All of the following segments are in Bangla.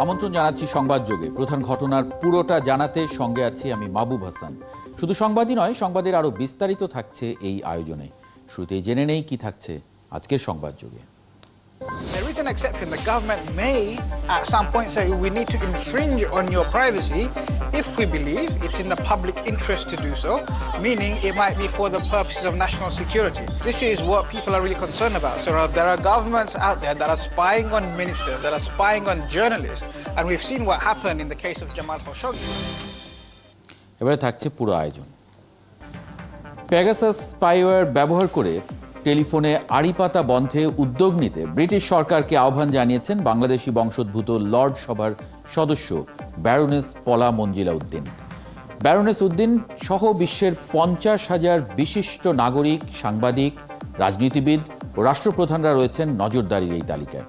আমন্ত্রণ জানাচ্ছি সংবাদযোগে। প্রধান ঘটনার পুরোটা জানাতে সঙ্গে আছি আমি মাহবুব হাসান। শুধু সংবাদই নয়, সংবাদের আরো বিস্তারিত থাকছে এই আয়োজনে। শুরুতেই জেনে নেই কি থাকছে আজকের সংবাদযোগে। There is an exception. The government may at some point say we need to infringe on your privacy if we believe it's in the public interest to do so, meaning it might be for the purposes of national security. This is what people are really concerned about. So there are governments out there that are spying on ministers, that are spying on journalists, and we've seen what happened in the case of Jamal Khashoggi. এবারে থাকছে পুরো আয়োজন। পেগাসাস স্পাইওয়্যার ব্যবহার করে টেলিফোনে আড়িপাতা বন্ধে উদ্যোগ নিতে ব্রিটিশ সরকারকে আহ্বান জানিয়েছেন বাংলাদেশি বংশোদ্ভূত লর্ড সভার সদস্য ব্যারোনেস পলা মঞ্জিলা উদ্দিন। ব্যারোনেস উদ্দিন সহ বিশ্বের 50,000 বিশিষ্ট নাগরিক, সাংবাদিক, রাজনীতিবিদ ও রাষ্ট্রপ্রধানরা রয়েছেন নজরদারির এই তালিকায়।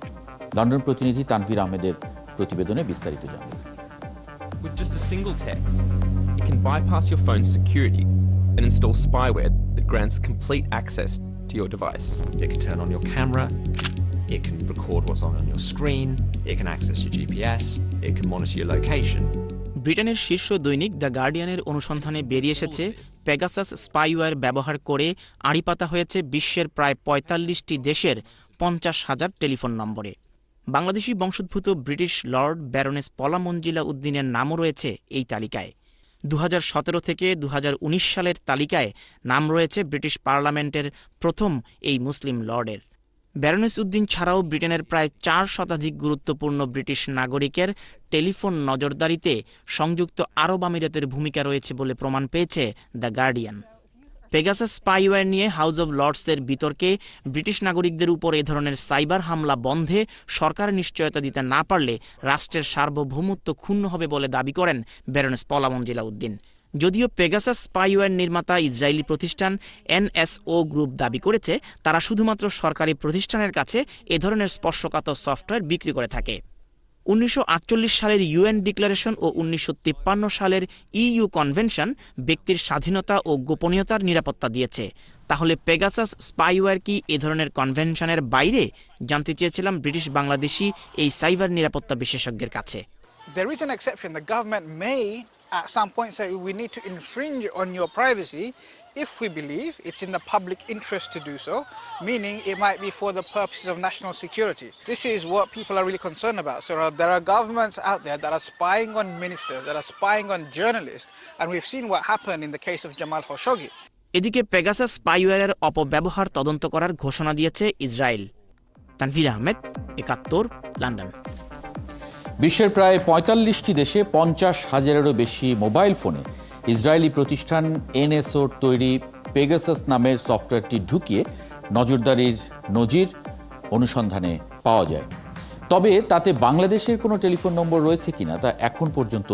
লন্ডন প্রতিনিধি তানভীর আহমেদের প্রতিবেদনে বিস্তারিত জানবেন। With just a single text, it can bypass your phone's security and install spyware that grants complete access to your device. It can turn on your camera, it can record what's on your screen, it can access your GPS, it can monitor your location. ব্রিটেনের শীর্ষ দৈনিক দ্য গার্ডিয়ানের অনুসন্ধানে বেরিয়ে এসেছে পেগাসাস স্পাইওয়্যার ব্যবহার করে আড়িপাতা হয়েছে বিশ্বের প্রায় 45টি দেশের 50,000 টেলিফোন নম্বরে। বাংলাদেশি বংশোদ্ভূত ব্রিটিশ লর্ড ব্যারোনেস পলা মঞ্জিলা উদ্দিনের নামও রয়েছে এই তালিকায়। 2017 থেকে 2019 সালের তালিকায় নাম রয়েছে ব্রিটিশ পার্লামেন্টের প্রথম এই মুসলিম লর্ডের। ব্যারোনেস উদ্দিন ছাড়াও ব্রিটেনের প্রায় 4 শতাধিক গুরুত্বপূর্ণ ব্রিটিশ নাগরিকের টেলিফোন নজরদারিতে সংযুক্ত আরব আমিরাতের ভূমিকা রয়েছে বলে প্রমাণ পেয়েছে দ্য গার্ডিয়ান। পেগাসাস স্পাইওয়্যার নিয়ে হাউস অব লর্ডসের বিতর্কে ব্রিটিশ নাগরিকদের উপর এ ধরনের সাইবার হামলা বন্ধে সরকার নিশ্চয়তা দিতে না পারলে রাষ্ট্রের সার্বভৌমত্ব ক্ষুণ্ণ হবে বলে দাবি করেন ব্যারোনেস পলা মঞ্জিলা উদ্দিন। যদিও পেগাসাস স্পাইওয়্যার নির্মাতা ইসরায়েলি প্রতিষ্ঠান NSO গ্রুপ দাবি করেছে তারা শুধুমাত্র সরকারি প্রতিষ্ঠানের কাছে এ ধরনের স্পর্শকাতর সফটওয়্যার বিক্রি করে থাকে। 1948 সালের UN ডিক্লারেশন ও 1953 সালের EU কনভেনশন ব্যক্তির স্বাধীনতা ও গোপনীয়তার নিরাপত্তা দিয়েছে। তাহলে পেগাসাস স্পাইওয়্যার কি এ ধরনের কনভেনশনের বাইরে? জানতে চেয়েছিলাম ব্রিটিশ বাংলাদেশি এই সাইবার নিরাপত্তা বিশেষজ্ঞের কাছে। There is an exception. The government may at some point say we need to infringe on your privacy if we believe it's in the public interest to do so, meaning it might be for the purposes of national security. This is what people are really concerned about. So there are governments out there that are spying on ministers, that are spying on journalists, and we've seen what happened in the case of Jamal Khashoggi. এদিকে পেগাসাস স্পাইওয়্যারের অপব্যবহার তদন্ত করার ঘোষণা দিয়েছে ইসরায়েল। তানভীর আহমেদ, 71, লন্ডন। বিশ্বের প্রায় 45টি দেশে 50,000-এরও বেশি মোবাইল ফোনে ইসরায়েলি প্রতিষ্ঠান NSOর তৈরি পেগাসাস নামের সফটওয়্যারটি ঢুকিয়ে নজরদারির নজির অনুসন্ধানে পাওয়া যায়। তবে তাতে বাংলাদেশের কোনো টেলিফোন নম্বর রয়েছে কিনা তা এখন পর্যন্ত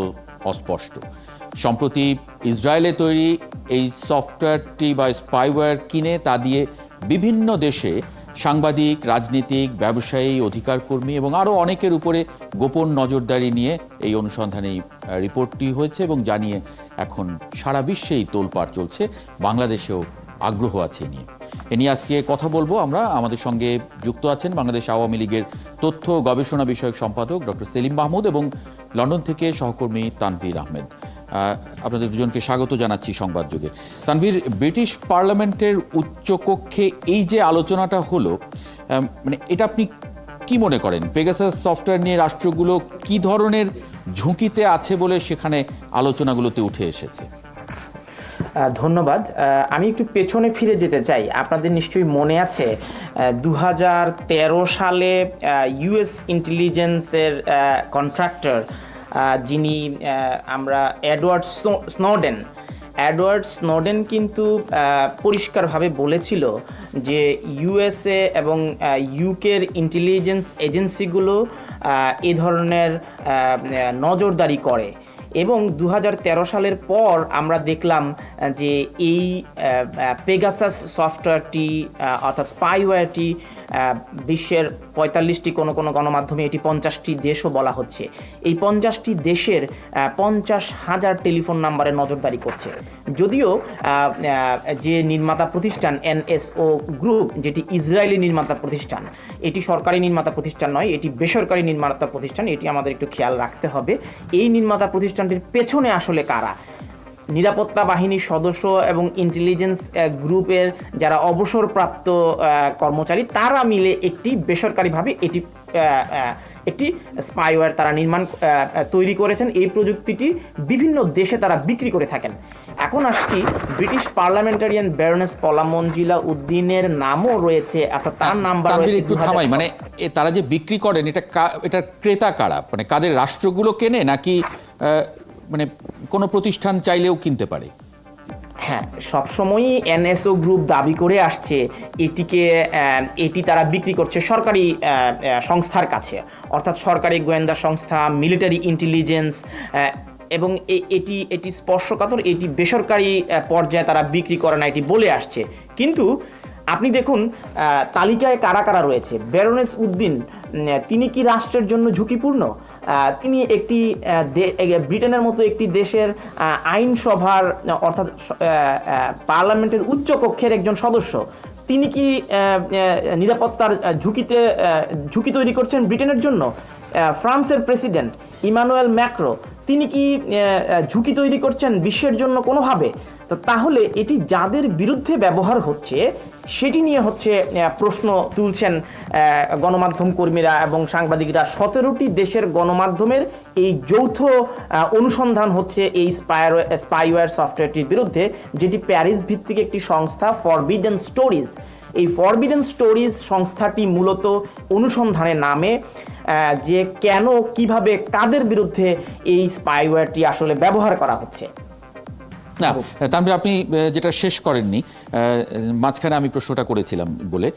অস্পষ্ট। সম্প্রতি ইসরায়েলে তৈরি এই সফটওয়্যারটি বা স্পাইওয়্যার কিনে তা দিয়ে বিভিন্ন দেশে সাংবাদিক, রাজনীতিক, ব্যবসায়ী, অধিকার কর্মী এবং আরও অনেকের উপরে গোপন নজরদারি নিয়ে এই অনুসন্ধানে রিপোর্টটি হয়েছে এবং জানিয়ে এখন সারা বিশ্বেই তোলপাড় চলছে। বাংলাদেশেও আগ্রহ আছে এ নিয়ে আজকে কথা বলবো আমরা। আমাদের সঙ্গে যুক্ত আছেন বাংলাদেশ আওয়ামী লীগের তথ্য গবেষণা বিষয়ক সম্পাদক ডক্টর সেলিম মাহমুদ এবং লন্ডন থেকে সহকর্মী তানভীর আহমেদ। আপনাদের দুজনকে স্বাগত জানাচ্ছি সংবাদযোগে। তানভীর, ব্রিটিশ পার্লামেন্টের উচ্চকক্ষে এই যে আলোচনাটা হলো, মানে এটা আপনি কি মনে করেন? পেগাসাস সফটওয়্যার নিয়ে রাষ্ট্রগুলো কি ধরনের ঝুঁকিতে আছে বলে সেখানে আলোচনাগুলোতে উঠে এসেছে? ধন্যবাদ। আমি একটু পেছনে ফিরে যেতে চাই। আপনাদের নিশ্চয়ই মনে আছে 2013 সালে US ইন্টেলিজেন্সের কন্ট্রাক্টর যিনি আমরা এডওয়ার্ড স্নোডেন কিন্তু পরিষ্কারভাবে বলেছিল যে USA এবং UKের ইন্টেলিজেন্স এজেন্সিগুলো এ ধরনের নজরদারি করে এবং 2013 সালের পর আমরা দেখলাম যে এই পেগাসাস সফটওয়্যারটি অর্থাৎ স্পাইওয়্যারটি বিশ্বের 45টি কোনো কোনো গণমাধ্যমে এটি 50টি দেশও বলা হচ্ছে। এই 50টি দেশের 50,000 টেলিফোন নাম্বারে নজরদারি করছে। যদিও যে নির্মাতা প্রতিষ্ঠান NSO গ্রুপ, যেটি ইসরায়েলি নির্মাতা প্রতিষ্ঠান, এটি সরকারি নির্মাতা প্রতিষ্ঠান নয়, এটি বেসরকারি নির্মাতা প্রতিষ্ঠান, এটি আমাদের একটু খেয়াল রাখতে হবে। এই নির্মাতা প্রতিষ্ঠানটির পেছনে আসলে কারা? নিরাপত্তা বাহিনীর সদস্য এবং ইন্টেলিজেন্স গ্রুপের যারা অবসরপ্রাপ্ত কর্মচারী, তারা মিলে একটি বেসরকারিভাবে একটি স্পাইওয়্যার তারা তৈরি করেছেন। এই প্রযুক্তিটি বিভিন্ন দেশে তারা বিক্রি করে থাকেন। এখন আসছি ব্রিটিশ পার্লামেন্টারিয়ান ব্যারনেস পলা মঞ্জিলা উদ্দিনের নামও রয়েছে, অর্থাৎ তার নাম্বার একটু থামাই, মানে তারা যে বিক্রি করেন এটা ক্রেতা কারা, মানে কাদের, রাষ্ট্রগুলো কেনে নাকি মানে কোনো প্রতিষ্ঠান চাইলেও কিনতে পারে? হ্যাঁ, সবসময়ই NSO গ্রুপ দাবি করে আসছে এটি তারা বিক্রি করছে সরকারি সংস্থার কাছে, অর্থাৎ সরকারি গোয়েন্দা সংস্থা, মিলিটারি ইন্টেলিজেন্স, এবং এটি স্পর্শকাতর, এটি বেসরকারি পর্যায়ে তারা বিক্রি করে না, এটি বলে আসছে। কিন্তু আপনি দেখুন তালিকায় কারা কারা রয়েছে। ব্যারনেস উদ্দিন, তিনি কি রাষ্ট্রের জন্য ঝুঁকিপূর্ণ? তিনি একটি ব্রিটেনের মতো একটি দেশের আইনসভার অর্থাৎ পার্লামেন্টের উচ্চ কক্ষের একজন সদস্য। তিনি কি নিরাপত্তার ঝুঁকি তৈরি করছেন ব্রিটেনের জন্য? ফ্রান্সের প্রেসিডেন্ট ইমানুয়েল ম্যাক্রো, তিনি কি ঝুঁকি তৈরি করছেন বিশ্বের জন্য কোনোভাবে? তো তাহলে এটি যাদের বিরুদ্ধে ব্যবহার হচ্ছে সেটি নিয়ে প্রশ্ন তুলছেন গণমাধ্যম কর্মীরা এবং সাংবাদিকরা। 17টি দেশের গণমাধ্যমের এই যৌথ অনুসন্ধান হচ্ছে এই স্পাইওয়্যার সফটওয়্যারটির বিরুদ্ধে, যেটি প্যারিস ভিত্তিক একটি সংস্থা, ফরবিডেন স্টোরিজ। এই ফরবিডেন স্টোরিজ সংস্থাটি মূলত অনুসন্ধানে নামে যে কেন, কিভাবে, কাদের বিরুদ্ধে এই স্পাইওয়্যারটি আসলে ব্যবহার করা হচ্ছে। না, তানভীর, আপনি যেটা শেষ করেননি, মাঝখানে আমি প্রশ্নটা করেছিলাম বলে,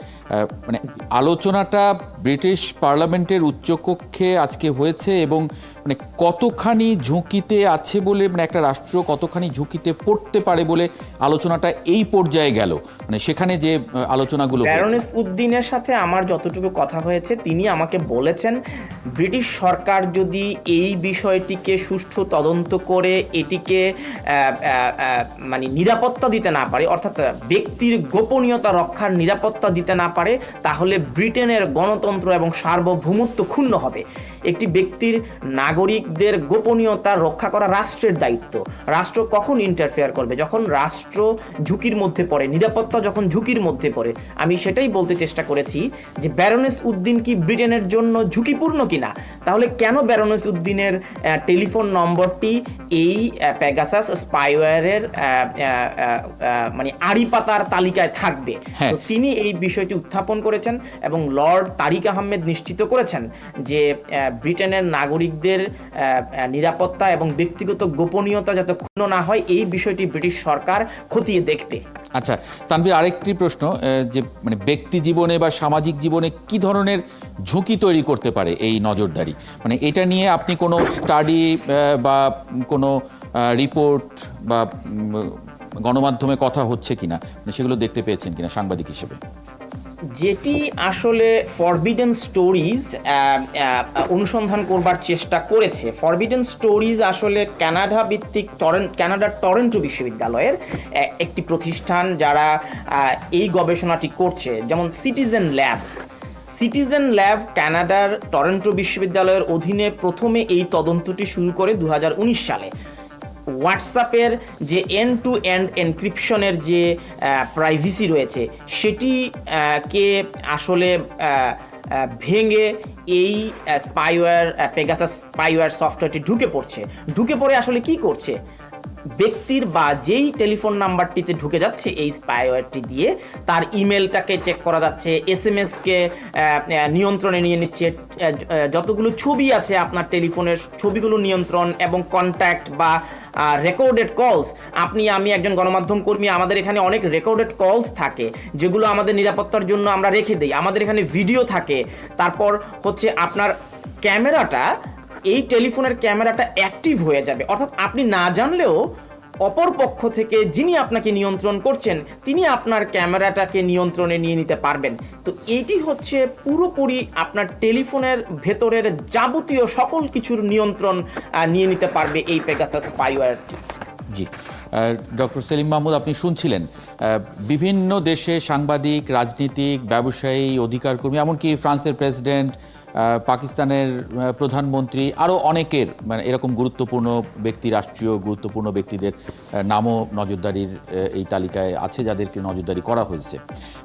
মানে আলোচনাটা ব্রিটিশ পার্লামেন্টের উচ্চকক্ষে আজকে হয়েছে এবং মানে কতখানি ঝুঁকিতে আছে বলে, মানে একটা রাষ্ট্র কতখানি ঝুঁকিতে পড়তে পারে বলে আলোচনাটা এই পর্যায়ে গেল, মানে সেখানে যে আলোচনাগুলো ব্যারনেস উদ্দিনের সাথে আমার যতটুকু কথা হয়েছে, তিনি আমাকে বলেছেন ব্রিটিশ সরকার যদি এই বিষয়টিকে সুষ্ঠু তদন্ত করে এটিকে মানে নিরাপত্তা দিতে না পারে, অর্থাৎ ব্যক্তির গোপনীয়তা রক্ষার নিরাপত্তা দিতে না পারে, তাহলে ব্রিটেনের গণতন্ত্র এবং সার্বভৌমত্ব ক্ষুণ্ণ হবে। একটি ব্যক্তির নাগরিকদের গোপনীয়তা রক্ষা করা রাষ্ট্রের দায়িত্ব। রাষ্ট্র কখন ইন্টারফেয়ার করবে? যখন রাষ্ট্র ঝুঁকির মধ্যে পড়ে, নিরাপত্তা যখন ঝুঁকির মধ্যে পড়ে। আমি সেটাই বলতে চেষ্টা করেছি যে ব্যারনেস উদ্দিন কি ব্রিটেনের জন্য ঝুঁকিপূর্ণ কিনা। তাহলে কেন ব্যারনেস উদ্দিনের টেলিফোন নম্বরটি এই পেগাসাস স্পাইওয়্যারের মানে আড়ি পাতার তালিকায় থাকবে? তো তিনি এই বিষয়টি উত্থাপন করেছেন এবং লর্ড তারিক আহমেদ নিশ্চিত করেছেন যে ব্রিটেনের নাগরিকদের নিরাপত্তা এবং ব্যক্তিগত গোপনীয়তা যাতে ক্ষুণ্ণ না হয়, এই বিষয়টি ব্রিটিশ সরকার খতিয়ে দেখবে। আচ্ছা তানভীর, আরেকটি প্রশ্ন, যে মানে ব্যক্তি জীবনে বা সামাজিক জীবনে কি ধরনের ঝুঁকি তৈরি করতে পারে এই নজরদারি, মানে এটা নিয়ে আপনি কোনো স্টাডি বা কোনো রিপোর্ট বা গণমাধ্যমে কথা হচ্ছে কিনা, মানে সেগুলো দেখতে পেয়েছেন কিনা সাংবাদিক হিসেবে? যেটি আসলে ফরবিডেন স্টোরিজ অনুসন্ধান করবার চেষ্টা করেছে। ফরবিডেন স্টোরিজ আসলে কানাডা ভিত্তিক কানাডার টরন্টো বিশ্ববিদ্যালয়ের একটি প্রতিষ্ঠান যারা এই গবেষণাটি করছে। যেমন সিটিজেন ল্যাব কানাডার টরন্টো বিশ্ববিদ্যালয়ের অধীনে প্রথমে এই তদন্তটি শুরু করে 2019 সালে। হোয়াটসঅ্যাপের যে এন্ড টু এন্ড এনক্রিপশনের যে প্রাইভেসি রয়েছে সেটিকে আসলে ভেঙে এই পেগাসাস স্পাইওয়্যার সফটওয়্যারটি ঢুকে পড়ে আসলে কি করছে? ব্যক্তির বা যেই টেলিফোন নাম্বারটিতে ঢুকে যাচ্ছে এই স্পাইওয়্যারটি দিয়ে, তার ইমেলটাকে চেক করা যাচ্ছে, SMS-কে নিয়ন্ত্রণে নিয়ে নিচ্ছে, যতগুলো ছবি আছে আপনার টেলিফোনের ছবিগুলো নিয়ন্ত্রণ, এবং কন্ট্যাক্ট বা রেকর্ডেড কলস। আমি একজন গণমাধ্যম কর্মী, আমাদের এখানে অনেক রেকর্ডেড কলস থাকে যেগুলো আমাদের নিরাপত্তার জন্য আমরা রেখে দিই। আমাদের এখানে ভিডিও থাকে। তারপর আপনার ক্যামেরাটা, এই টেলিফোনের ক্যামেরাটা অ্যাক্টিভ হয়ে যাবে, অর্থাৎ আপনি না জানলেও অপর পক্ষ থেকে যিনি আপনাকে নিয়ন্ত্রণ করছেন তিনি আপনার ক্যামেরাটাকে নিয়ন্ত্রণে নিয়ে নিতে পারবেন। তো এটি হচ্ছে পুরোপুরি আপনার টেলিফোনের ভেতরের যাবতীয় সকল কিছুর নিয়ন্ত্রণ নিয়ে নিতে পারবে এই পেগাসাস স্পাইওয়্যারটি। জি, ডক্টর সেলিম মাহমুদ, আপনি শুনছিলেন বিভিন্ন দেশে সাংবাদিক, রাজনীতিক, ব্যবসায়ী, অধিকারকর্মী, এমনকি ফ্রান্সের প্রেসিডেন্ট, পাকিস্তানের প্রধানমন্ত্রী, আরও অনেকের মানে এরকম গুরুত্বপূর্ণ ব্যক্তি, রাষ্ট্রীয় গুরুত্বপূর্ণ ব্যক্তিদের নামও নজরদারির এই তালিকায় আছে, যাদেরকে নজরদারি করা হয়েছে।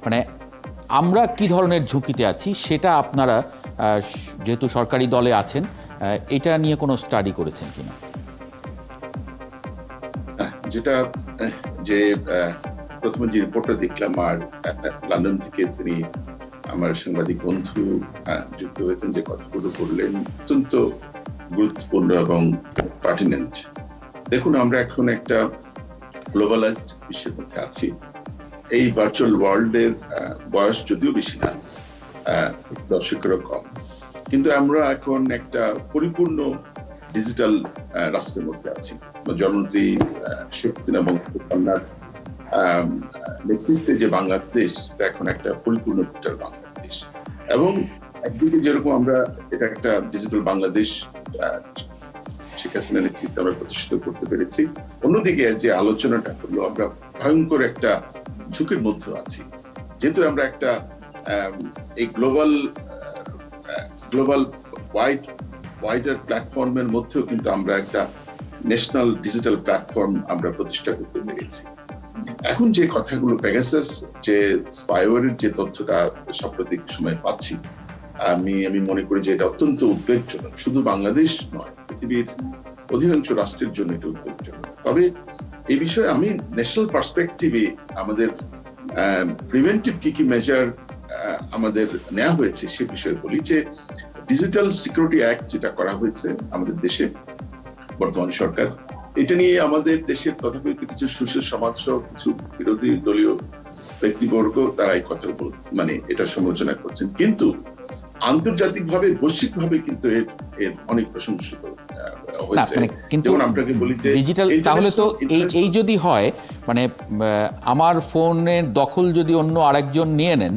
মানে আমরা কি ধরনের ঝুঁকিতে আছি সেটা আপনারা যেহেতু সরকারি দলে আছেন, এটা নিয়ে কোনো স্টাডি করেছেন কিনা? যেটা যে প্রথমে যে রিপোর্টটা দেখলাম, আর লন্ডন থেকে তিনি আমার সাংবাদিক বন্ধু যুক্ত হয়েছেন, যে কথাগুলো বললেন অত্যন্ত গুরুত্বপূর্ণ এবং পার্টিনেন্ট। দেখুন, আমরা এখন একটা গ্লোবালাইজড বিশ্বের মধ্যে আছি। এই ভার্চুয়াল ওয়ার্ল্ডের বয়স যদিও বেশি না, দর্শকেরও কম, কিন্তু আমরা এখন একটা পরিপূর্ণ ডিজিটাল রাষ্ট্রের মধ্যে আছি। জননেত্রী শেখ হাসিনা বঙ্গবন্ধুর নেতৃত্বে যে বাংলাদেশ, এখন একটা পরিপূর্ণ ডিজিটাল বাংলাদেশ। এবং একদিকে যেরকম আমরা এটা একটা ডিজিটাল বাংলাদেশ শেখ হাসিনার নেতৃত্বে আমরা প্রতিষ্ঠিত করতে পেরেছি, অন্যদিকে যে আলোচনাটা হলো, আমরা ভয়ঙ্কর একটা ঝুঁকির মধ্যে আছি। যেহেতু আমরা একটা এই গ্লোবাল ওয়াইডার প্ল্যাটফর্মের মধ্যেও কিন্তু আমরা একটা ন্যাশনাল ডিজিটাল প্ল্যাটফর্ম আমরা প্রতিষ্ঠা করতে পেরেছি। এখন যে কথাগুলো পেগাসাস যে স্পাইওয়্যারের যে তথ্যটা সাম্প্রতিক সময় পাচ্ছি, আমি মনে করি যে এটা অত্যন্ত উদ্বেগজনক। শুধু বাংলাদেশ নয়, পৃথিবীর অধিকাংশ রাষ্ট্রের জন্য এটা উদ্বেগজনক। তবে এই বিষয়ে আমি ন্যাশনাল পার্সপেক্টিভে আমাদের প্রিভেন্টিভ কি মেজার আমাদের নেওয়া হয়েছে সে বিষয়ে বলি। যে ডিজিটাল সিকিউরিটি অ্যাক্ট যেটা করা হয়েছে আমাদের দেশে বর্তমান সরকার, এটা নিয়ে আমাদের দেশের তথাকথিত কিছু সুশীল সমাজ সহ কিছু বিরোধী দলীয় ব্যক্তিবর্গ তারা এই কথা মানে এটা সমালোচনা করছেন, কিন্তু আন্তর্জাতিকভাবে বৈশ্বিকভাবে কিন্তু এর অনেক প্রশংসিত হয়েছে। কিন্তু আপনাকে বলি যে ডিজিটাল, তাহলে তো এই যদি হয়, মানে আমার ফোনের দখল যদি অন্য আরেকজন নিয়ে নেন,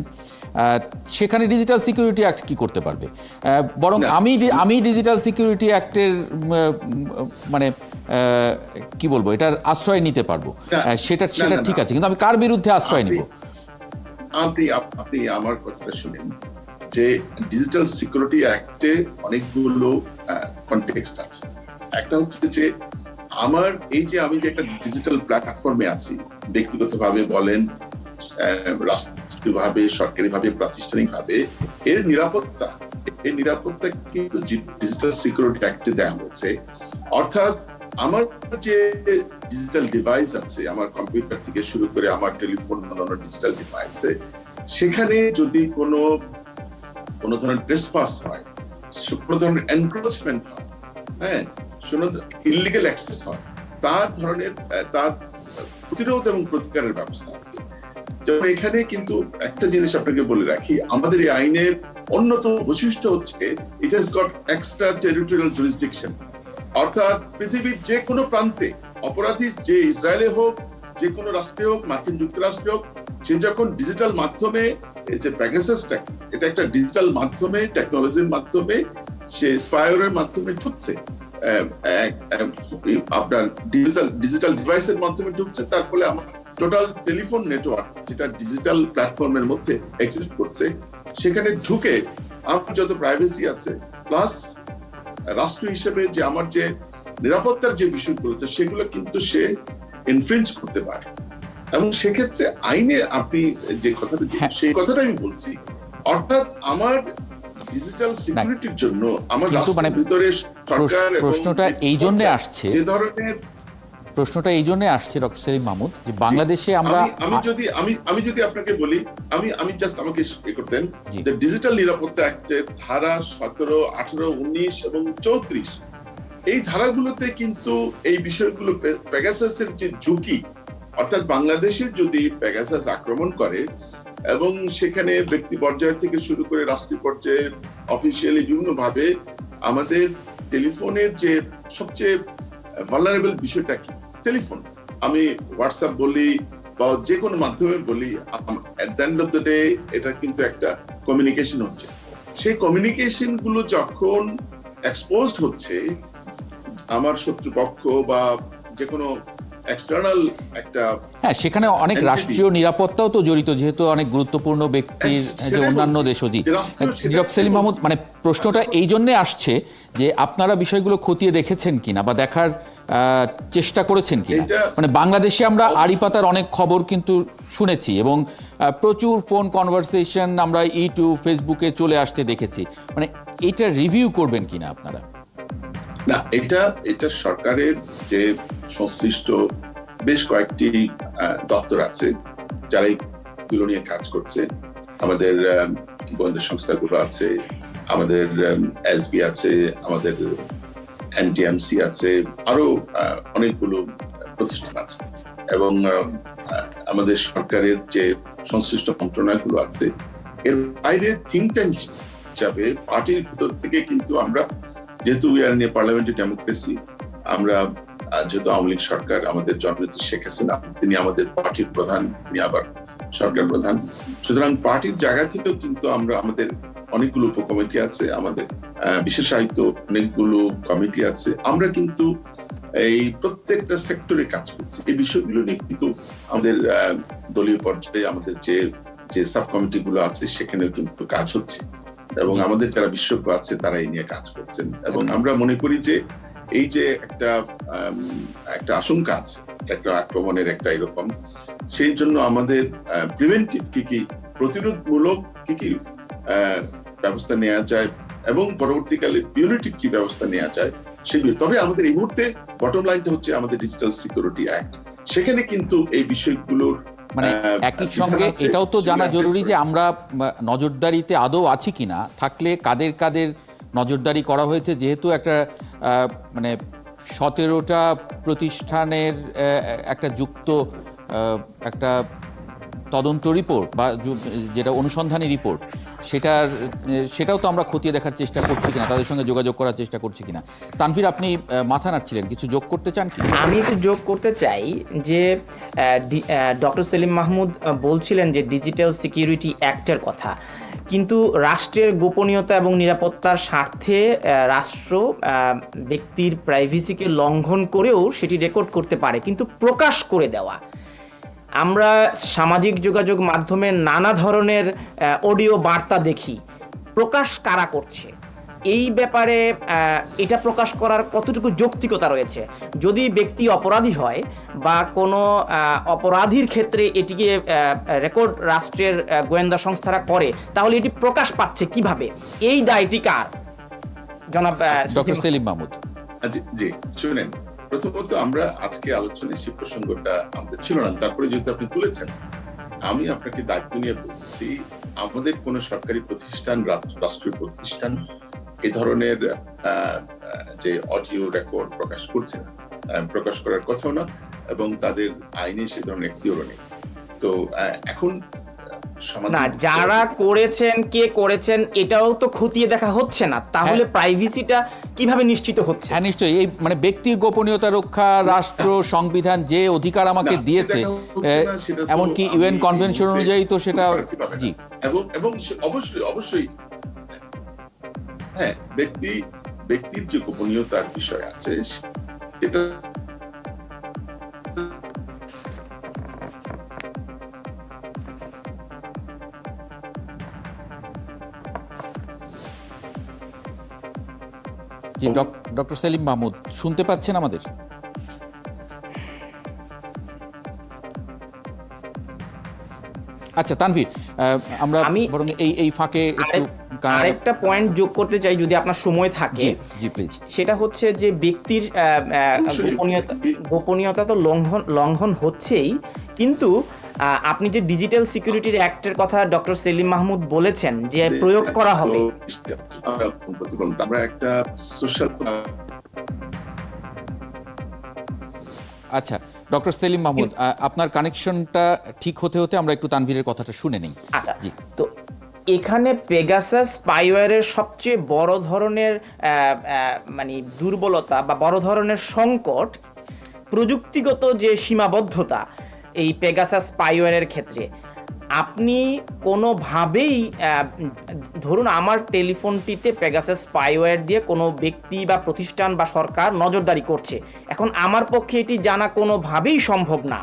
সেখানে ডিজিটাল সিকিউরিটি অ্যাক্ট কি করতে পারবে? বরং আমি ডিজিটাল সিকিউরিটি অ্যাক্টের মানে কি বলবো, এটার আশ্রয় নিতে পারবো, সেটা ঠিক আছে, কিন্তু আমি কার বিরুদ্ধে আশ্রয় নিব? আপনি আমার কথাটা শুনেন, যে ডিজিটাল সিকিউরিটি অ্যাক্টে অনেকগুলো কনটেক্সট আছে। একটা হচ্ছে যে আমি যে একটা ডিজিটাল প্ল্যাটফর্মে আছি, ব্যক্তিগতভাবে বলেন, রাষ্ট্রীয়ভাবে, সরকারিভাবে, প্রাতিষ্ঠানিকভাবে, এর নিরাপত্তা কিন্তু ডিজিটাল সিকিউরিটি অ্যাক্টে দেওয়া হয়েছে। অর্থাৎ আমার যে ডিজিটাল ডিভাইস আছে, আমার কম্পিউটার থেকে শুরু করে আমার টেলিফোন, অন্যান্য ডিজিটাল ডিভাইসে, সেখানে যদি কোনো ধরনের ট্রেসপাস হয়, কোনো ধরনের এনক্রোচমেন্ট হয়, ইললিগাল অ্যাক্সেস হয়, তার প্রতিরোধ এবং প্রতিকারের ব্যবস্থা আছে। যেমন এখানে কিন্তু একটা জিনিস আপনাকে বলে রাখি, আমাদের এই আইনের অন্যতম বৈশিষ্ট্য হচ্ছে it has got extra territorial jurisdiction. অর্থাৎ পৃথিবীর যে কোনো প্রান্তে অপরাধী, যে ইসরায়েলে হোক, যে কোনো রাষ্ট্রে হোক, মার্কিন যুক্তরাষ্ট্রে হোক, সে যখন ডিজিটাল মাধ্যমে, যে পেগাসাসটা এটা একটা ডিজিটাল মাধ্যমে, টেকনোলজির মাধ্যমে, সে স্পাইওয়্যারের মাধ্যমে ঢুকছে, আপনার ডিজিটাল ডিভাইসের মাধ্যমে ঢুকছে, তার ফলে আমার টোটাল টেলিফোন নেটওয়ার্ক যেটা ডিজিটাল প্ল্যাটফর্মের মধ্যে এক্সিস্ট করছে, সেখানে ঢুকে আমার যত প্রাইভেসি আছে, প্লাস রাষ্ট্র হিসেবে যে আমার যে নিরাপত্তার যে বিষয়গুলো, সেগুলো কিন্তু সে ইনফ্রিঞ্জ করতে পারে। এবং সেক্ষেত্রে আইনে আপনি যে কথাটা, সেই কথাটা আমি বলছি। অর্থাৎ আমার ডিজিটাল সিকিউরিটির জন্য আমার রাষ্ট্রের ভিতরে সরকার, প্রশ্নটা এই জন্য আসছে, যে ধরনের প্রশ্নটা এই জন্য আসছে ডক্টর সেলিম মাহমুদ, যে বাংলাদেশে আমরা আমি যদি আপনাকে বলি, আমি জাস্ট আমাকে করতেন যে ডিজিটাল নিরাপত্তা অ্যাক্টের ধারা 17, 18, 19 এবং 34, এই ধারাগুলোতে কিন্তু এই বিষয়গুলো, পেগাসাসের যে ঝুঁকি, অর্থাৎ বাংলাদেশে যদি পেগাসাস আক্রমণ করে এবং সেখানে ব্যক্তি পর্যায় থেকে শুরু করে রাষ্ট্রীয় পর্যায়ে, অফিসিয়ালি বিভিন্ন ভাবে আমাদের টেলিফোনের যে সবচেয়ে ভালনারেবল বিষয়টা কি, টেলিফোন, আমি হোয়াটসঅ্যাপ বলি বা যে কোনো মাধ্যমে বলি, at the end of the day এটা কিন্তু একটা কমিউনিকেশন হচ্ছে। সেই কমিউনিকেশন গুলো যখন এক্সপোজড হচ্ছে আমার শত্রুপক্ষ বা যে কোনো এক্সটার্নাল একটা, হ্যাঁ, সেখানে অনেক entity, রাষ্ট্রীয় নিরাপত্তাও তো জড়িত, যেহেতু অনেক গুরুত্বপূর্ণ ব্যক্তির সেটাই যে অন্যান্য বলছি। দেশও। জি, যে রাষ্ট্র সেটা- ডক্টর সেলিম মাহমুদ, মানে প্রশ্নটা এই জন্যে আসছে যে আপনারা বিষয়গুলো খতিয়ে দেখেছেন কিনা বা দেখার চেষ্টা করেছেন কিনা। এটা- মানে বাংলাদেশে আমরা আড়িপাতার অনেক খবর কিন্তু শুনেছি এবং প্রচুর ফোন কনভারসেশন আমরা ইউটিউব ফেসবুকে চলে আসতে দেখেছি। মানে এটা রিভিউ করবেন কিনা আপনারা? না, এটা সরকারের যে সংশ্লিষ্ট বেশ কয়েকটি দপ্তর আছে যারা এইগুলো নিয়ে কাজ করছে। আমাদের গোয়েন্দা সংস্থাগুলো আছে, আমাদের এসবি আছে, আমাদের এনটিএমসি আছে, আরো অনেকগুলো প্রতিষ্ঠান আছে, এবং আমাদের সরকারের যে সংশ্লিষ্ট মন্ত্রণালয়গুলো আছে। এর বাইরে থিঙ্ক ট্যাঙ্ক হিসাবে পার্টির ভিতর থেকে কিন্তু আমরা, যেহেতু we are in a parliamentary democracy, আমরা যেহেতু আওয়ামী লীগ সরকার, আমাদের জননেত্রী শেখ হাসিনা তিনি আমাদের পার্টির প্রধান, তিনি আবার সরকার প্রধান, সুতরাং পার্টির জায়গা থেকেও কিন্তু আমরা, আমাদের অনেকগুলো উপকমিটি আছে, আমাদের বিশেষায়িত অনেকগুলো কমিটি আছে, আমরা কিন্তু এই প্রত্যেকটা সেক্টরে কাজ করছি। এই বিষয়গুলো নিয়ে কিন্তু আমাদের দলীয় পর্যায়ে আমাদের যে সাব কমিটি গুলো আছে সেখানেও কিন্তু কাজ হচ্ছে, এবং আমাদের যারা বিশেষজ্ঞ আছে তারা এই নিয়ে কাজ করছেন। এবং আমরা মনে করি যে এই যে একটা আশঙ্কা আছে একটা আক্রমণের একটা এরকম, সেই জন্য আমাদের প্রিভেন্টিভ কি প্রতিরোধমূলক কি ব্যবস্থা নেওয়া যায় এবং পরবর্তীকালে পিউনিটিভ কি ব্যবস্থা নেওয়া যায় সেগুলো। তবে আমাদের এই মুহূর্তে বটম লাইনটা হচ্ছে আমাদের ডিজিটাল সিকিউরিটি অ্যাক্ট, সেখানে কিন্তু এই বিষয়গুলোর মানে একই সঙ্গে এটাও তো জানা জরুরি যে আমরা নজরদারিতে আদৌ আছি কিনা, থাকলে কাদের কাদের নজরদারি করা হয়েছে। যেহেতু একটা মানে 17টা প্রতিষ্ঠানের একটা যুক্ত একটা তদন্ত রিপোর্ট বা যেটা অনুসন্ধানী রিপোর্ট, সেটাও তো আমরা খতিয়ে দেখার চেষ্টা করছি কিনা, তাদের সঙ্গে যোগাযোগ করার চেষ্টা করছি কিনা। তানভীর, আপনি মাথা নাড়ছিলেন, কিছু যোগ করতে চান কি? আমি একটু যোগ করতে চাই যে ডক্টর সেলিম মাহমুদ বলছিলেন যে ডিজিটাল সিকিউরিটি অ্যাক্টের কথা, কিন্তু রাষ্ট্রের গোপনীয়তা এবং নিরাপত্তার স্বার্থে রাষ্ট্র ব্যক্তির প্রাইভেসিকে লঙ্ঘন করেও সেটি রেকর্ড করতে পারে, কিন্তু প্রকাশ করে দেওয়া, আমরা সামাজিক যোগাযোগ মাধ্যমে নানা ধরনের অডিও বার্তা দেখি, প্রকাশ কারা করছে, এই ব্যাপারে এটা প্রকাশ করার কতটুকু যৌক্তিকতা রয়েছে। যদি ব্যক্তি অপরাধী হয় বা কোনো অপরাধীর ক্ষেত্রে এটিকে রেকর্ড রাষ্ট্রের গোয়েন্দা সংস্থারা করে, তাহলে এটি প্রকাশ পাচ্ছে কিভাবে? এই দায়টি কার? জনাব ডক্টর সেলিম মাহমুদ। জি, শুনেন, প্রথমত আমরা আজকে আলোচনায় সেই প্রসঙ্গটা আমাদের ছিল না, তারপরে যেহেতু আপনি তুলেছেন, আমি আপনাকে দায়িত্ব নিয়ে বলছি, আমাদের কোন সরকারি প্রতিষ্ঠান, রাষ্ট্রীয় প্রতিষ্ঠান এই ধরনের যে অডিও রেকর্ড প্রকাশ করছে না, প্রকাশ করার কথাও না, এবং তাদের আইনে সে ধরনের একটিও নেই। তো এখন না, যারা করেছেন, কে করেছেন, এটাও তো খতিয়ে দেখা হচ্ছে না, তাহলে প্রাইভেসিটা কিভাবে নিশ্চিত হচ্ছে? হ্যাঁ, নিশ্চয়ই। এই মানে ব্যক্তির গোপনীয়তা রক্ষা রাষ্ট্র সংবিধান যে অধিকার আমাকে দিয়েছে, এমনকি ইউএন কনভেনশন অনুযায়ী তো সেটা, জি, এবং অবশ্যই হ্যাঁ, ব্যক্তির যে গোপনীয়তার বিষয় আছে সেটা জি। ডক্টর সেলিম মাহমুদ শুনতে পাচ্ছেন আমাদের? আচ্ছা তানভীর, আমরা বরং এই ফাঁকে একটু আরেকটা পয়েন্ট যোগ করতে চাই যদি আপনার সময় থাকে। জি প্লিজ। সেটা হচ্ছে যে ব্যক্তির গোপনীয়তা তো লঙ্ঘন হচ্ছেই, কিন্তু আপনি যে ডিজিটাল সিকিউরিটির অ্যাক্টের কথা ডক্টর সেলিম মাহমুদ বলেছেন যে প্রয়োগ করা হবে, আমরা একটা সোশ্যাল। আচ্ছা ডক্টর সেলিম মাহমুদ, আপনার কানেকশনটা ঠিক হতে হতে আমরা একটু তানভীরের কথাটা শুনে নেই। আচ্ছা, তো এখানে পেগাসাস স্পাইওয়্যারের সবচেয়ে বড় ধরনের মানে দুর্বলতা বা বড় ধরনের সংকট, প্রযুক্তিগত যে সীমাবদ্ধতা এই পেগাসাস স্পাইওয়্যারের ক্ষেত্রে, আপনি কোনোভাবেই ধরুন আমার টেলিফোনটিতে পেগাসাস স্পাইওয়্যার দিয়ে কোনো ব্যক্তি বা প্রতিষ্ঠান বা সরকার নজরদারি করছে, এখন আমার পক্ষে এটি জানা কোনোভাবেই সম্ভব না।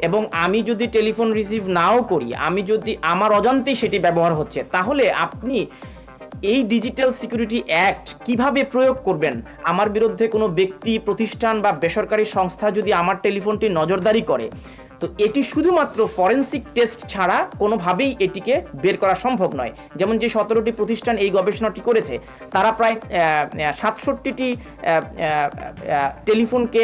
এবং আমি যদি টেলিফোন রিসিভ নাও করি, আমি যদি আমার অজান্তেই সেটি ব্যবহার হচ্ছে, তাহলে আপনি এই ডিজিটাল সিকিউরিটি অ্যাক্ট কিভাবে প্রয়োগ করবেন? আমার বিরুদ্ধে কোনো ব্যক্তি, প্রতিষ্ঠান বা বেসরকারি সংস্থা যদি আমার টেলিফোনটি নজরদারি করে, তো এটি শুধুমাত্র ফরেনসিক টেস্ট ছাড়া কোনোভাবেই এটিকে বের করা সম্ভব নয়। যেমন যে 17টি প্রতিষ্ঠান এই গবেষণাটি করেছে, তারা প্রায় 67টি টেলিফোনকে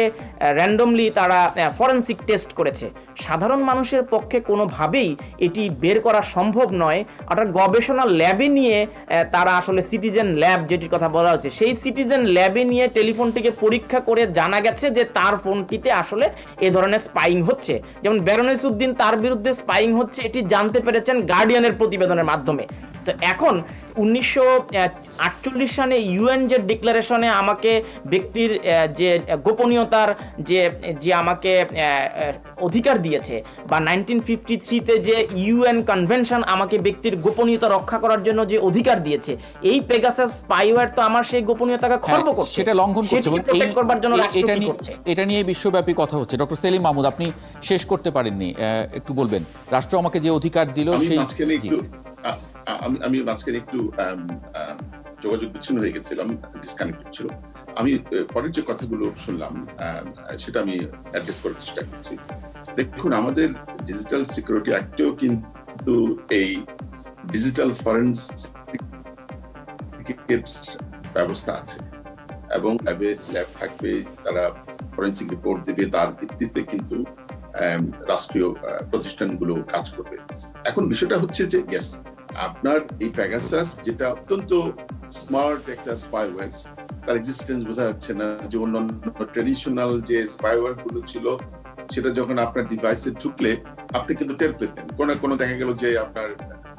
র্যান্ডমলি তারা ফরেনসিক টেস্ট করেছে। সাধারণ মানুষের পক্ষে কোনোভাবেই এটি বের করা সম্ভব নয়। অর্থাৎ গবেষণা ল্যাবে নিয়ে তারা আসলে সিটিজেন ল্যাব যেটির কথা বলা হচ্ছে, সেই সিটিজেন ল্যাবে নিয়ে টেলিফোনটিকে পরীক্ষা করে জানা গেছে যে তার ফোনটিতে আসলে এ ধরনের স্পাইং হচ্ছে। যেমন বেরোনেস উদ্দিন, তার বিরুদ্ধে স্পাইং হচ্ছে এটি জানতে পেরেছেন গার্ডিয়ানের প্রতিবেদনের মাধ্যমে। তো এখন 1948 সালে ইউএন যে ডিক্লারেশনে আমাকে ব্যক্তির যে গোপনীয়তার যে আমাকে অধিকার দিয়েছে, বা 1953-তে যে ইউএন কনভেনশন আমাকে ব্যক্তির গোপনীয়তা রক্ষা করার জন্য যে অধিকার দিয়েছে, এই পেগাসাস স্পাইওয়্যার তো আমার সেই গোপনীয়তাকে খর্ব করছে, সেটা লঙ্ঘন করছে এবং এটা নিয়ে বিশ্বব্যাপী কথা হচ্ছে। ডক্টর সেলিম মাহমুদ, আপনি শেষ করতে পারেননি, একটু বলবেন। রাষ্ট্র আমাকে যে অধিকার দিল সেই আমি মাঝখানে একটু যোগাযোগ বিচ্ছিন্ন হয়ে গেছিলাম, ডিসকানেক্টেড ছিল। আমি পরের যে কথাগুলো শুনলাম সেটা আমি অ্যাড্রেস করার চেষ্টা করছি। দেখুন, আমাদের ডিজিটাল সিকিউরিটি অ্যাক্টেও কিন্তু এই ডিজিটাল ফরেনসিক ব্যবস্থা আছে এবং ল্যাব থাকবে, তারা ফরেনসিক রিপোর্ট দেবে, তার ভিত্তিতে কিন্তু রাষ্ট্রীয় প্রতিষ্ঠানগুলো কাজ করবে। এখন বিষয়টা হচ্ছে যে ইয়েস, আপনার এই পেগাসাস যেটা অত্যন্ত স্মার্ট একটা স্পাইওয়্যার, তার এক্সিস্টেন্স বোঝা যাচ্ছে না। যে অন্যান্য ট্রেডিশনাল যে স্পাইওয়্যার গুলো ছিল, সেটা যখন আপনার ডিভাইসে ঢুকলে আপনি কিন্তু টের পেতেন। কোনো দেখা গেল যে আপনার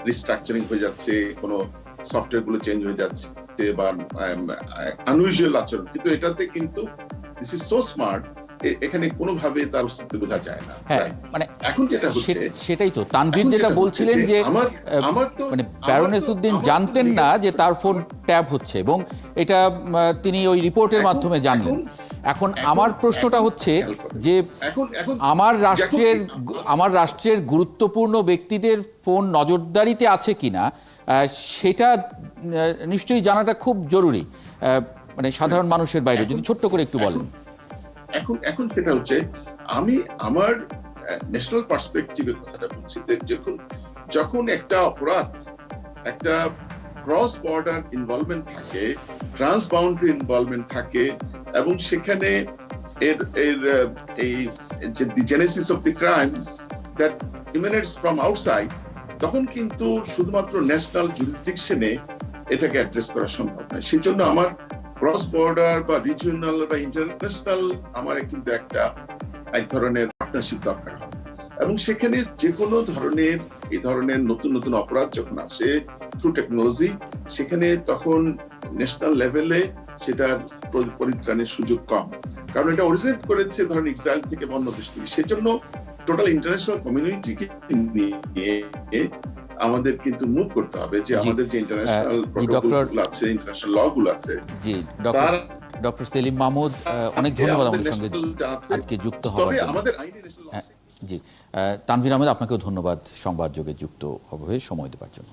রিস্ট্রাকচারিং হয়ে যাচ্ছে, কোনো সফটওয়্যার গুলো চেঞ্জ হয়ে যাচ্ছে বা আনইউজুয়াল আচরণ, কিন্তু এটাতে কিন্তু দিস ইজ সো স্মার্ট, এখানে কোনোভাবে তার অস্তিত্ব বোঝা যায় না। মানে এখন যেটা হচ্ছে সেটাই তো তানভীর যেটা বলছিলেন যে মানে বেরোনেস উদ্দিন জানতেন না যে তার ফোন ট্যাপ হচ্ছে, এবং এটা তিনি ওই রিপোর্টের মাধ্যমে জানলেন। এখন আমার প্রশ্নটা হচ্ছে যে আমার রাষ্ট্রের গুরুত্বপূর্ণ ব্যক্তিদের ফোন নজরদারিতে আছে কিনা, সেটা নিশ্চয়ই জানাটা খুব জরুরি, মানে সাধারণ মানুষের বাইরে। যদি ছোট্ট করে একটু বলেন। এখন সেটা হচ্ছে, আমি আমার ন্যাশনাল পার্সপেক্টিভের কথাটা বলছি। যখন একটা অপরাধ, একটা ক্রস বর্ডার ইনভলভমেন্ট থাকে, ট্রান্স বাউন্ডারি ইনভলভমেন্ট থাকে, এবং সেখানে এই the genesis of the crime that emanates from outside, তখন কিন্তু শুধুমাত্র ন্যাশনাল জুরিসডিকশনে এটাকে অ্যাড্রেস করা সম্ভব নয়। সেই জন্য আমার ক্রস বর্ডার বা রিজিওনাল বা ইন্টারন্যাশনাল আমার কিন্তু এক ধরনের পার্টনারশিপ দরকার হবে। এবং সেখানে যে কোনো ধরনের এই ধরনের নতুন নতুন অপরাধ যখন আসে থ্রু টেকনোলজি, সেখানে তখন ন্যাশনাল লেভেলে সেটার পরিত্রাণের সুযোগ কম, কারণ এটা অরিজিনেট করেছে ধরেন ইসরায়েল থেকে বা অন্য দেশ থেকে। সেজন্য টোটাল ইন্টারন্যাশনাল কমিউনিটিকে নিয়ে আমাদের কিন্তু মুভ করতে হবে, যে আমাদের যে ইন্টারন্যাশনাল প্রটোকলগুলো আছে, ইন্টারন্যাশনাল ল গুলো আছে। জি ডক্টর সেলিম মাহমুদ, অনেক ধন্যবাদ আমাদের সঙ্গে আজকে যুক্ত হওয়ার জন্য। জি তানভীর আহমেদ, আপনাকেও ধন্যবাদ সংবাদ যোগে যুক্ত হবে সময় দেওয়ার জন্য।